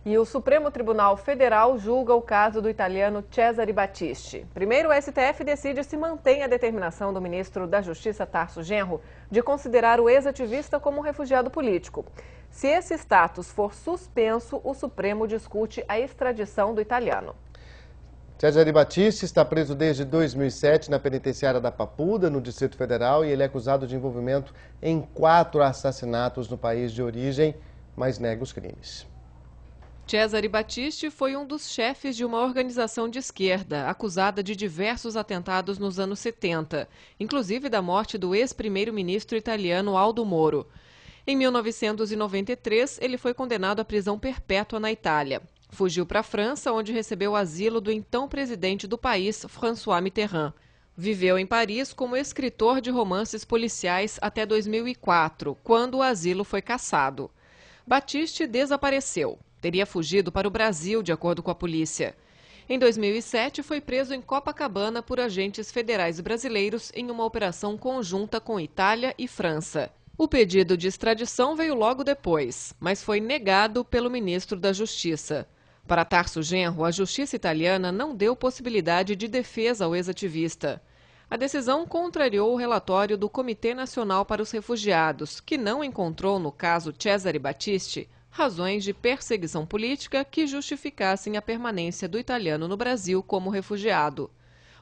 E o Supremo Tribunal Federal julga o caso do italiano Cesare Battisti. Primeiro, o STF decide se mantém a determinação do ministro da Justiça, Tarso Genro, de considerar o ex-ativista como um refugiado político. Se esse status for suspenso, o Supremo discute a extradição do italiano. Cesare Battisti está preso desde 2007 na penitenciária da Papuda, no Distrito Federal, e ele é acusado de envolvimento em 4 assassinatos no país de origem, mas nega os crimes. Cesare Battisti foi um dos chefes de uma organização de esquerda, acusada de diversos atentados nos anos 70, inclusive da morte do ex-primeiro-ministro italiano Aldo Moro. Em 1993, ele foi condenado à prisão perpétua na Itália. Fugiu para a França, onde recebeu asilo do então presidente do país, François Mitterrand. Viveu em Paris como escritor de romances policiais até 2004, quando o asilo foi cassado. Battisti desapareceu. Teria fugido para o Brasil, de acordo com a polícia. Em 2007, foi preso em Copacabana por agentes federais brasileiros em uma operação conjunta com Itália e França. O pedido de extradição veio logo depois, mas foi negado pelo ministro da Justiça. Para Tarso Genro, a justiça italiana não deu possibilidade de defesa ao ex-ativista. A decisão contrariou o relatório do Comitê Nacional para os Refugiados, que não encontrou no caso Cesare Battisti razões de perseguição política que justificassem a permanência do italiano no Brasil como refugiado.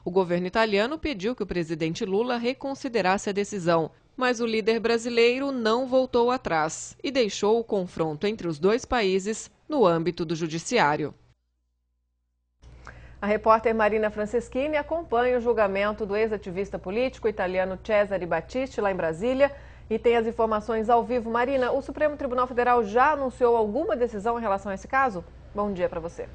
O governo italiano pediu que o presidente Lula reconsiderasse a decisão, mas o líder brasileiro não voltou atrás e deixou o confronto entre os dois países no âmbito do judiciário. A repórter Marina Franceschini acompanha o julgamento do ex-ativista político italiano Cesare Battisti lá em Brasília e tem as informações ao vivo. Marina, o Supremo Tribunal Federal já anunciou alguma decisão em relação a esse caso? Bom dia para você.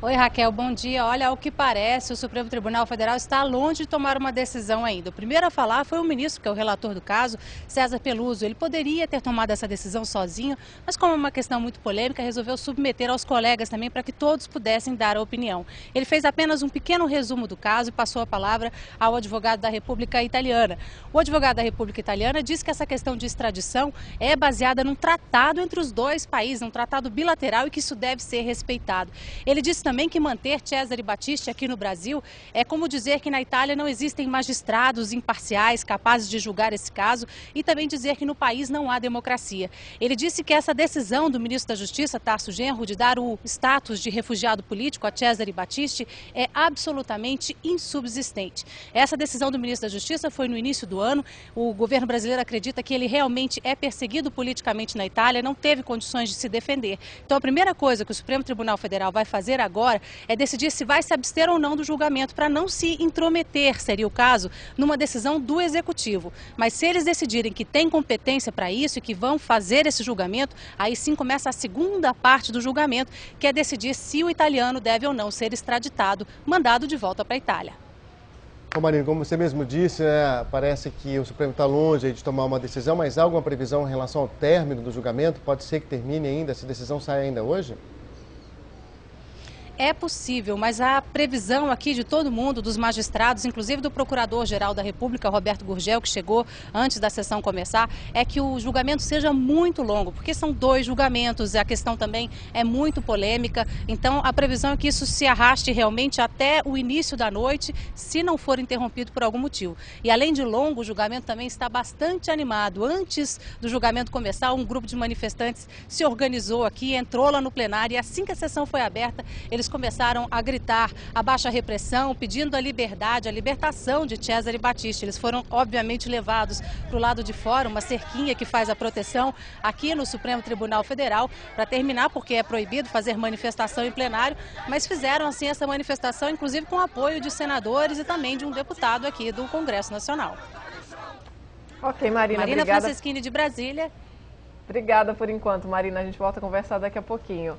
Oi, Raquel, bom dia. Olha, ao que parece, o Supremo Tribunal Federal está longe de tomar uma decisão ainda. O primeiro a falar foi o ministro, que é o relator do caso, César Peluso. Ele poderia ter tomado essa decisão sozinho, mas como é uma questão muito polêmica, resolveu submeter aos colegas também para que todos pudessem dar a opinião. Ele fez apenas um pequeno resumo do caso e passou a palavra ao advogado da República Italiana. O advogado da República Italiana diz que essa questão de extradição é baseada num tratado entre os dois países, um tratado bilateral, e que isso deve ser respeitado. Ele disse também que manter Cesare Battisti aqui no Brasil é como dizer que na Itália não existem magistrados imparciais capazes de julgar esse caso, e também dizer que no país não há democracia. Ele disse que essa decisão do ministro da Justiça, Tarso Genro, de dar o status de refugiado político a Cesare Battisti é absolutamente insubsistente. Essa decisão do ministro da Justiça foi no início do ano. O governo brasileiro acredita que ele realmente é perseguido politicamente na Itália, não teve condições de se defender. Então a primeira coisa que o Supremo Tribunal Federal vai fazer agora é decidir se vai se abster ou não do julgamento, para não se intrometer, seria o caso, numa decisão do Executivo. Mas se eles decidirem que tem competência para isso e que vão fazer esse julgamento, aí sim começa a segunda parte do julgamento, que é decidir se o italiano deve ou não ser extraditado, mandado de volta para a Itália. Bom, Marina, como você mesmo disse, parece que o Supremo está longe de tomar uma decisão, mas há alguma previsão em relação ao término do julgamento? Pode ser que termine ainda, essa decisão sai ainda hoje? É possível, mas a previsão aqui de todo mundo, dos magistrados, inclusive do Procurador-Geral da República, Roberto Gurgel, que chegou antes da sessão começar, é que o julgamento seja muito longo, porque são 2 julgamentos, a questão também é muito polêmica. Então a previsão é que isso se arraste realmente até o início da noite, se não for interrompido por algum motivo. E além de longo, o julgamento também está bastante animado. Antes do julgamento começar, um grupo de manifestantes se organizou aqui, entrou lá no plenário, e assim que a sessão foi aberta, eles começaram a gritar abaixo a repressão, pedindo a liberdade, a libertação de Cesare Battisti. Eles foram, obviamente, levados para o lado de fora, uma cerquinha que faz a proteção aqui no Supremo Tribunal Federal, para terminar, porque é proibido fazer manifestação em plenário, mas fizeram assim essa manifestação, inclusive com apoio de senadores e também de um deputado aqui do Congresso Nacional. Ok, Marina, Marina obrigada. Franceschini, de Brasília. Obrigada por enquanto, Marina. A gente volta a conversar daqui a pouquinho.